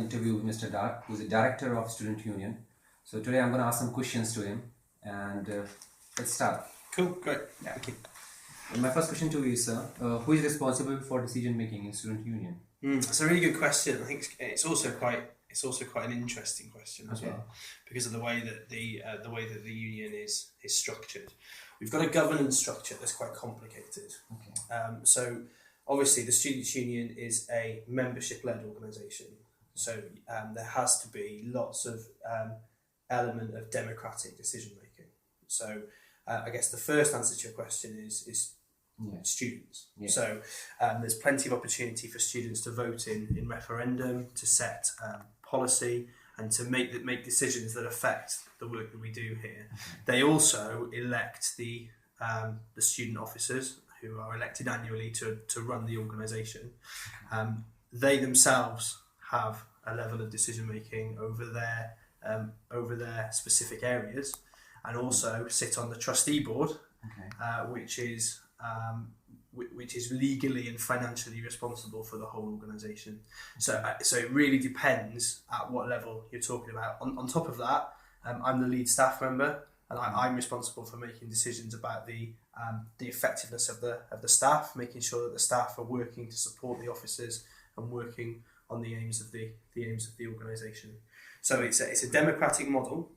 Interview with Mr. Dart, who's the director of Student Union. So today I'm going to ask some questions to him, and let's start. Cool, great. Yeah. Thank you. And my first question to you is, sir, who is responsible for decision making in Student Union? It's a really good question. I think it's also quite an interesting question as well, because of the way that the union is structured. We've got a governance structure that's quite complicated. Okay. So obviously the Students' Union is a membership-led organisation. So there has to be lots of element of democratic decision making. So I guess the first answer to your question is students. Yeah. So there's plenty of opportunity for students to vote in referendum, to set policy, and to make decisions that affect the work that we do here. They also elect the student officers, who are elected annually to run the organisation. They themselves have a level of decision making over their specific areas, and also sit on the trustee board, which is legally and financially responsible for the whole organisation. So it really depends at what level you're talking about. On top of that, I'm the lead staff member, and I'm responsible for making decisions about the effectiveness of the staff, making sure that the staff are working to support the officers and working on the aims of the organisation. So it's a democratic model,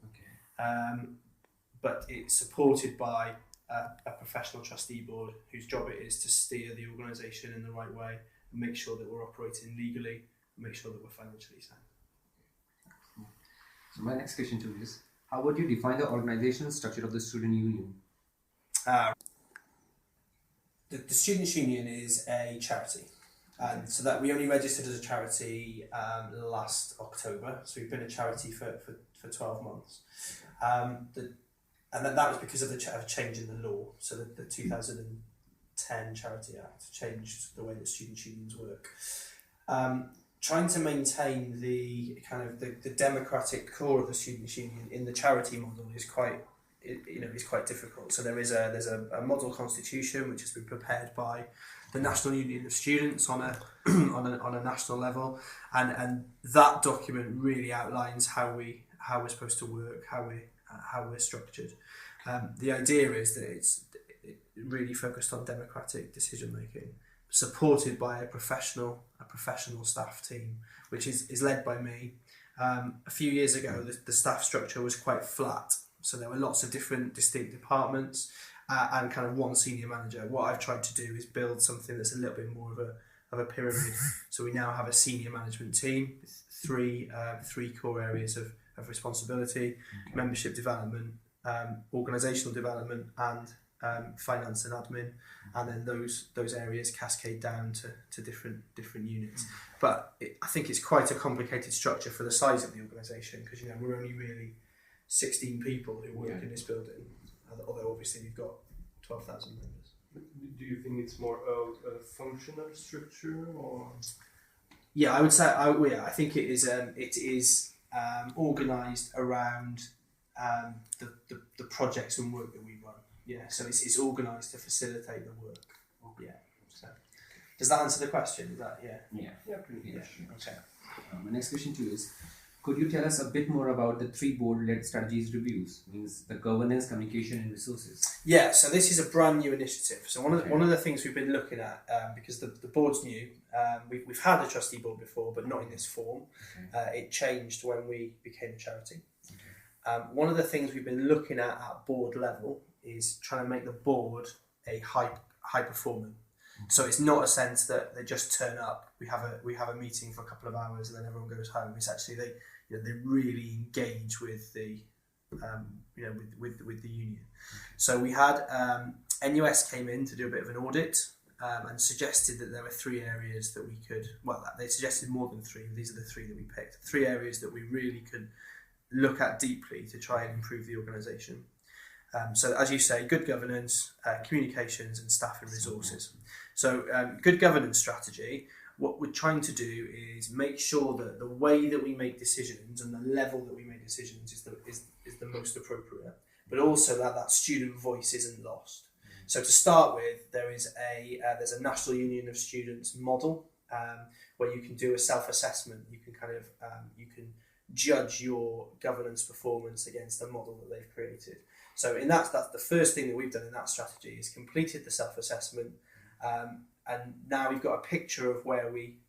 but it's supported by a professional trustee board whose job it is to steer the organisation in the right way and make sure that we're operating legally and make sure that we're financially sound. So my next question to you is, how would you define the organizational structure of the Student Union? The Students' Union is a charity. And so that we only registered as a charity last October. So we've been a charity for 12 months. And that was because of the change in the law. So the 2010 Charity Act changed the way that student unions work. Trying to maintain the the democratic core of the Students' Union in the charity model is quite difficult. So there's a model constitution which has been prepared by the National Union of Students on a national level, and that document really outlines how we're supposed to work, how we're structured. The idea is that it's really focused on democratic decision making, supported by a professional staff team, which is led by me. A few years ago, the staff structure was quite flat, so there were lots of different distinct departments and kind of one senior manager. What I've tried to do is build something that's a little bit more of a pyramid. So we now have a senior management team with three core areas of responsibility: membership development, organisational development, and finance and admin. And then those areas cascade down to different units. But I think it's quite a complicated structure for the size of the organisation, because we're only really 16 people who work in this building, although obviously we've got 12,000 members. Do you think it's more of a functional structure, or? Yeah, I would say I think it is organised around the projects and work that we run. Yeah, so it's organised to facilitate the work. Yeah. So does that answer the question? Is that Pretty much. Okay. My next question to you is, could you tell us a bit more about the 3 board-led strategies reviews, means the governance, communication, and resources? Yeah, so this is a brand new initiative. So one of the things we've been looking at, because the board's new, we've had a trustee board before, but not in this form. It changed when we became a charity. One of the things we've been looking at board level is trying to make the board a high performer. So it's not a sense that they just turn up, we have a meeting for a couple of hours and then everyone goes home. It's actually they really engage with the with the union. So we had NUS came in to do a bit of an audit and suggested that there were 3 areas that we could. Well, they suggested more than 3. These are the 3 that we picked. 3 areas that we really could look at deeply to try and improve the organisation. So as you say, good governance, communications, and staff and resources. So good governance strategy, what we're trying to do is make sure that the way that we make decisions and the level that we make decisions is the most appropriate, but also that student voice isn't lost. So to start with, there's a National Union of Students model where you can do a self-assessment. You can kind of you can judge your governance performance against a model that they've created. So that's the first thing that we've done in that strategy is completed the self-assessment, and now we've got a picture of where we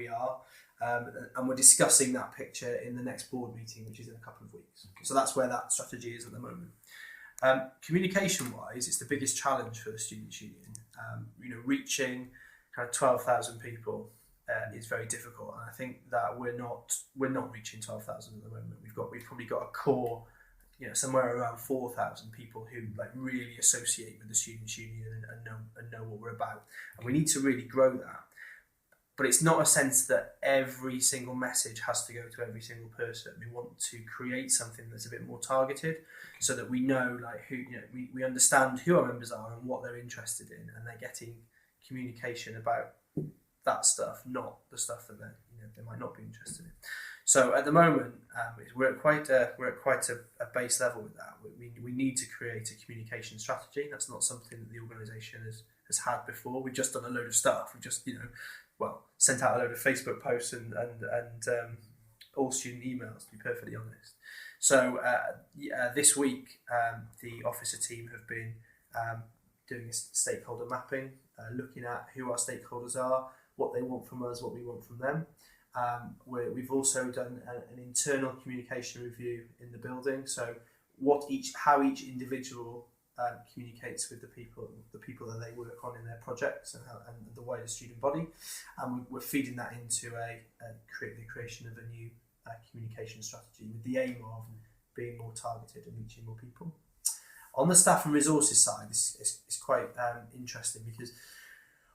are, and we're discussing that picture in the next board meeting, which is in a couple of weeks. So that's where that strategy is at the moment. Communication-wise, it's the biggest challenge for the Students' Union. Reaching kind of 12,000 people is very difficult, and I think that we're not reaching 12,000 at the moment. We've probably got a core, somewhere around 4,000 people who like really associate with the Students' Union and know what we're about, and we need to really grow that. But it's not a sense that every single message has to go to every single person. We want to create something that's a bit more targeted, so that we know like who, we understand who our members are and what they're interested in, and they're getting communication about that stuff, not the stuff that they might not be interested in. So at the moment, we're at quite a base level with that. We need to create a communication strategy. That's not something that the organisation has had before. We've just done a load of stuff. We've just sent out a load of Facebook posts and all student emails, to be perfectly honest. So this week, the officer team have been doing a stakeholder mapping, looking at who our stakeholders are, what they want from us, what we want from them. We've also done an internal communication review in the building, so how each individual communicates with the people that they work on in their projects and the wider student body, and we're feeding that into the creation of a new communication strategy with the aim of being more targeted and reaching more people. On the staff and resources side, it's quite interesting because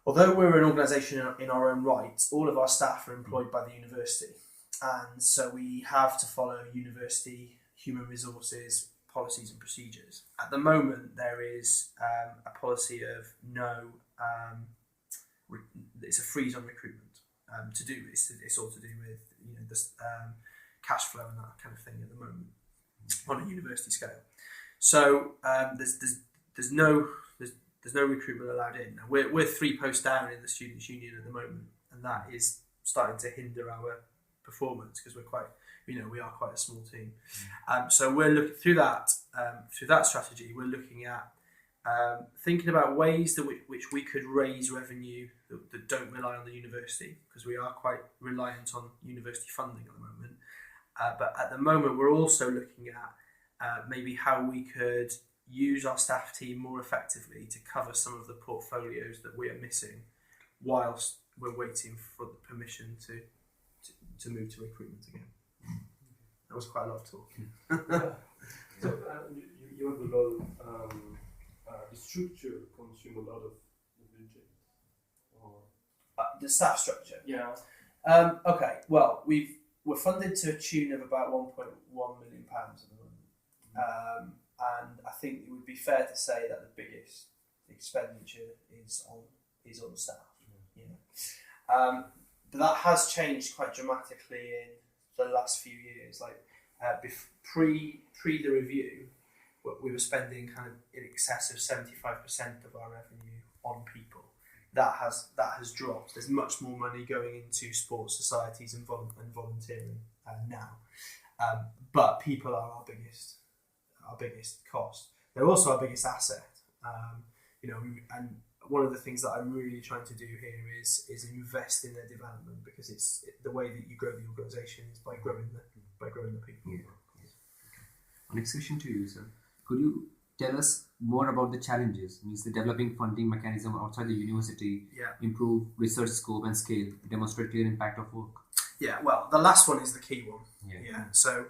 although we're an organisation in our own right, all of our staff are employed by the university, and so we have to follow university human resources policies and procedures. At the moment, there is a policy of it's a freeze on recruitment. It's all to do with the cash flow and that kind of thing at the moment on a university scale. So there's no recruitment allowed in. Now, we're 3 posts down in the Students' Union at the moment, and that is starting to hinder our performance because we are quite a small team. So we're looking through that strategy. We're looking at thinking about ways which we could raise revenue that don't rely on the university, because we are quite reliant on university funding at the moment. But at the moment, we're also looking at maybe how we could use our staff team more effectively to cover some of the portfolios that we are missing whilst we're waiting for the permission to move to recruitment again. That was quite a lot of talking. So you have a lot of the structure consume a lot of the budget. The staff structure. Yeah. Okay. Well, we're funded to a tune of about £1.1 million at the moment, and I think it would be fair to say that the biggest expenditure is on staff. Yeah. But that has changed quite dramatically in the last few years. Like pre the review, we were spending kind of in excess of 75% of our revenue on people. That has dropped. There's much more money going into sports societies and volunteering now, but people are our biggest cost. They're also our biggest asset. And one of the things that I'm really trying to do here is invest in their development, because it's the way that you grow the organisation is by growing the people. Yeah. Next question to you, sir. Could you tell us more about the challenges? Means the developing funding mechanism outside the university, improve research scope and scale, demonstrate clear impact of work. Yeah, well, the last one is the key one. Yeah. So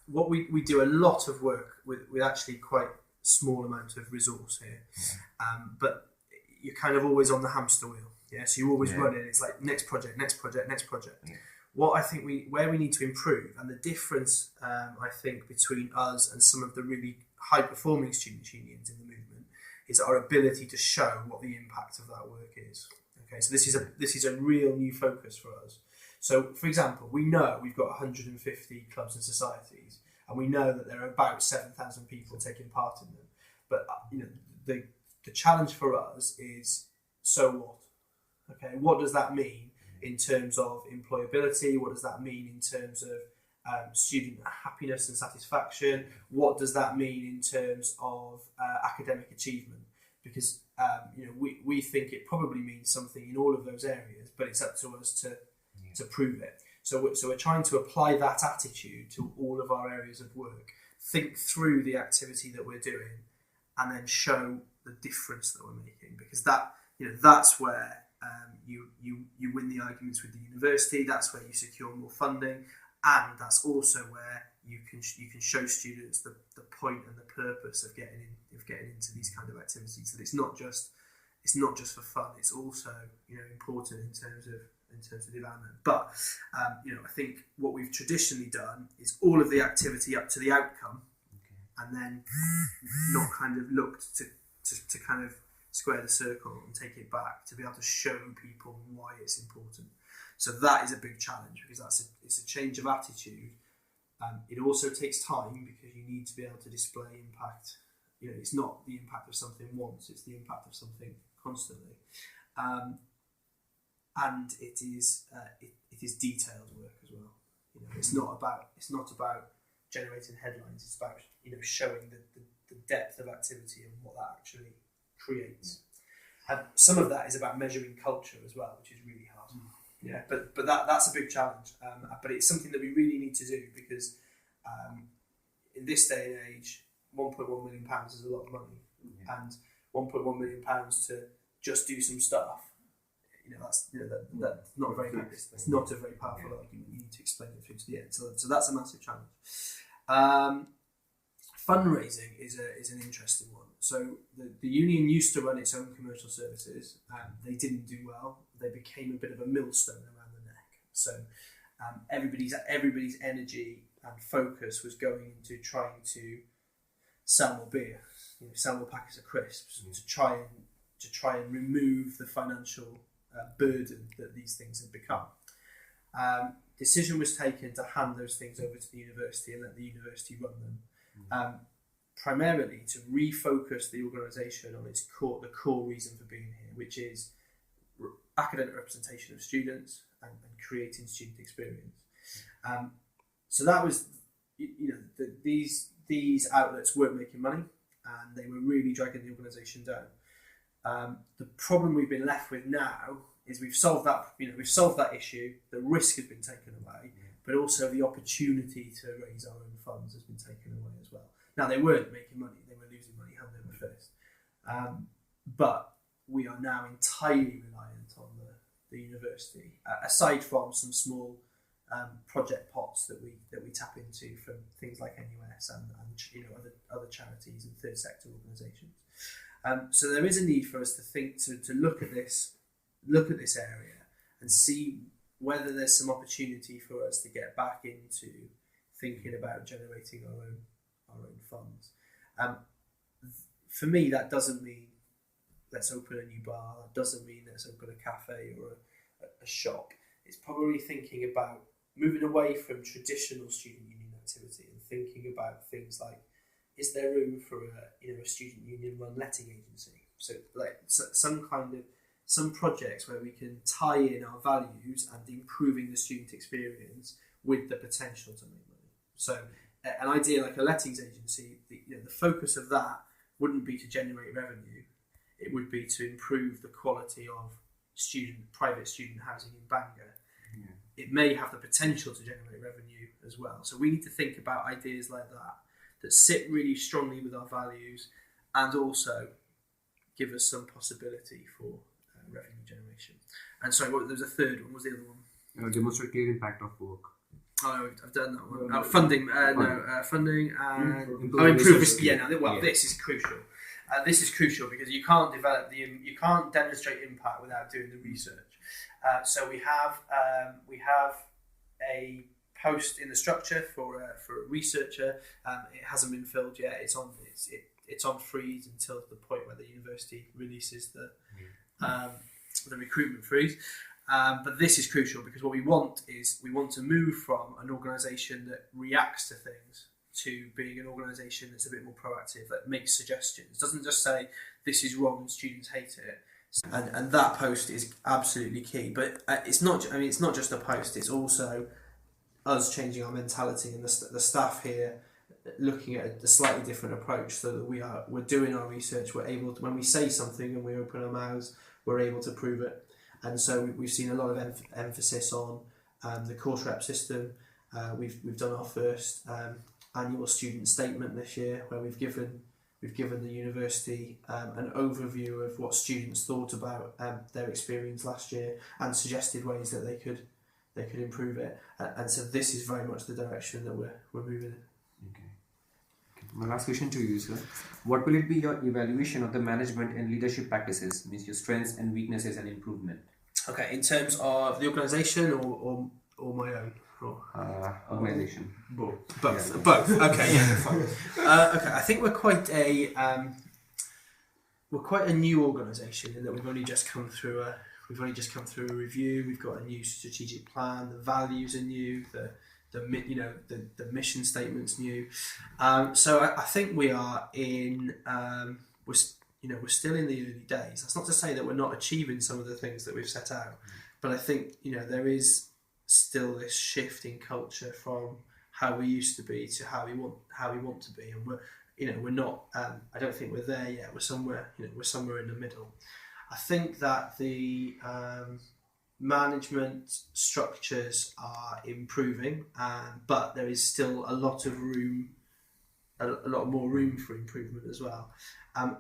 what we do a lot of work with actually quite small amount of resource here, but you're kind of always on the hamster wheel. Yeah, so you always run it. It's like next project. Yeah. What I think where we need to improve, and the difference I think between us and some of the really high performing students' unions in the movement is our ability to show what the impact of that work is. Okay, so this is a real new focus for us. So, for example, we know we've got 150 clubs and societies, and we know that there are about 7,000 people taking part in them. But the challenge for us is, so what? Okay, what does that mean in terms of employability? What does that mean in terms of student happiness and satisfaction? What does that mean in terms of academic achievement? Because we think it probably means something in all of those areas, but it's up to us to prove it. So we're trying to apply that attitude to all of our areas of work, think through the activity that we're doing, and then show the difference that we're making. Because that's where you win the arguments with the university. That's where you secure more funding, and that's also where you can show students the point and the purpose of getting into these kind of activities. That it's not just for fun. It's also important in terms of development. But I think what we've traditionally done is all of the activity up to the outcome, and then not kind of looked to kind of square the circle and take it back to be able to show people why it's important. So that is a big challenge, because it's a change of attitude. It also takes time, because you need to be able to display impact. It's not the impact of something once; it's the impact of something constantly. And it is detailed work as well. It's not about generating headlines. It's about showing the depth of activity and what that actually creates. And some of that is about measuring culture as well, which is really hard. Yeah, but that's a big challenge. But it's something that we really need to do, because in this day and age, £1.1 million is a lot of money, and £1.1 million to just do some stuff. That's not very. It's not a very powerful argument. You need to explain it through to the end. So that's a massive challenge. Fundraising is an interesting one. So the union used to run its own commercial services. They didn't do well. They became a bit of a millstone around the neck. So everybody's energy and focus was going into trying to sell more beer, sell more packets of crisps, to try and remove the financial burden that these things have become. Decision was taken to hand those things over to the university and let the university run them, primarily to refocus the organisation on the core reason for being here, which is academic representation of students and creating student experience. So that was, these outlets weren't making money, and they were really dragging the organisation down. The problem we've been left with now is we've solved that issue. The risk has been taken away, but also the opportunity to raise our own funds has been taken away as well. Now, they weren't making money; they were losing money hand over fist. But we are now entirely reliant on the university, aside from some small project pots that we tap into from things like NUS and other charities and third sector organisations. So there is a need for us to think to look at this area and see whether there's some opportunity for us to get back into thinking about generating our own funds. For me, that doesn't mean let's open a new bar. That doesn't mean let's open a cafe or a shop. It's probably thinking about moving away from traditional student union activity and thinking about things like, is there room for a student union run letting agency? So some projects where we can tie in our values and improving the student experience with the potential to make money. So an idea like a lettings agency, the focus of that wouldn't be to generate revenue. It would be to improve the quality of private student housing in Bangor. It may have the potential to generate revenue as well. So we need to think about ideas like that sit really strongly with our values and also give us some possibility for revenue generation. And sorry, there was a third one. What was the other one? Demonstrate clear impact of work. Oh, I've done that one. Funding. Funding and improve risk. This is crucial. This is crucial because you can't demonstrate impact without doing the research. So we have a post in the structure for a researcher. It hasn't been filled yet. It's on freeze until the point where the university releases the recruitment freeze. But this is crucial because what we want to move from an organisation that reacts to things to being an organisation that's a bit more proactive, that makes suggestions. Doesn't just say this is wrong and students hate it. And that post is absolutely key. But it's not. I mean, it's not just a post. It's also us changing our mentality and the staff here looking at a slightly different approach, so that we're doing our research. We're able to, when we say something and we open our mouths, we're able to prove it. And so we've seen a lot of emphasis on the course rep system. We've done our first annual student statement this year, where we've given the university an overview of what students thought about their experience last year and suggested ways that they could improve it. And so this is very much the direction that we're moving in. Okay. My last question to you, sir. What will it be your evaluation of the management and leadership practices, means your strengths and weaknesses and improvement? Okay, in terms of the organisation or my own? Organisation. Both. Okay, yeah, fine. Okay, I think we're quite a new organisation in that we've only just come through a review. We've got a new strategic plan. The values are new. The mission statement's new. So I think we are in. We're still in the early days. That's not to say that we're not achieving some of the things that we've set out, but I think there is still this shift in culture from how we used to be to how we want to be, and we're not. I don't think we're there yet. We're somewhere in the middle. I think that the management structures are improving, but there is still a lot more room for improvement as well. I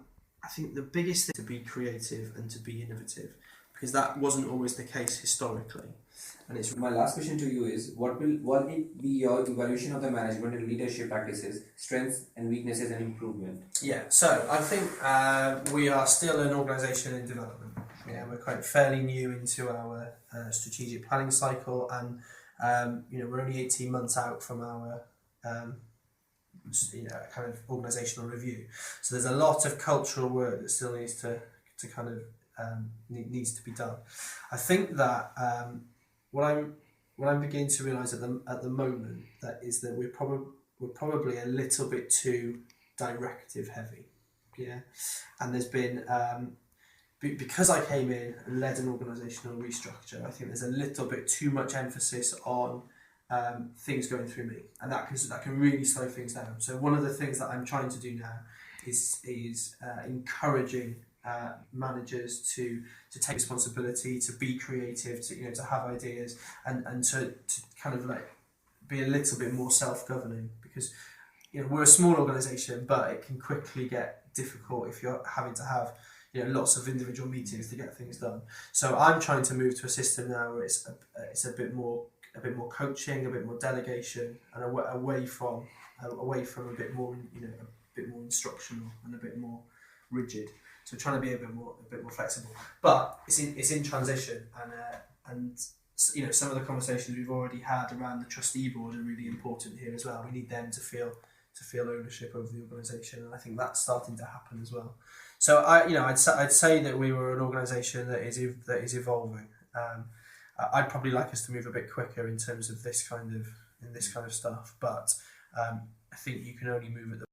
think the biggest thing is to be creative and to be innovative, because that wasn't always the case historically. And it's my last question to you is, what will be your evaluation of the management and leadership practices, strengths and weaknesses and improvement? Yeah, so I think we are still an organisation in development. Yeah, we're quite fairly new into our strategic planning cycle, and we're only 18 months out from our kind of organisational review. So there's a lot of cultural work that still needs to kind of needs to be done. I think that what I'm beginning to realise at the moment is that we're probably a little bit too directive heavy. Yeah, and there's been because I came in and led an organisational restructure, I think there's a little bit too much emphasis on things going through me, and that can really slow things down. So one of the things that I'm trying to do now is encouraging managers to take responsibility, to be creative, to have ideas, and to kind of like be a little bit more self-governing, because we're a small organisation, but it can quickly get difficult if you're having to have lots of individual meetings to get things done. So I'm trying to move to a system now where it's a bit more coaching, a bit more delegation, and away from a bit more instructional and a bit more rigid. So trying to be a bit more flexible, but it's in transition, and some of the conversations we've already had around the trustee board are really important here as well. We need them to feel ownership over the organisation, and I think that's starting to happen as well. So I'd say that we were an organisation that is evolving. I'd probably like us to move a bit quicker in terms of this kind of stuff, but I think you can only move at the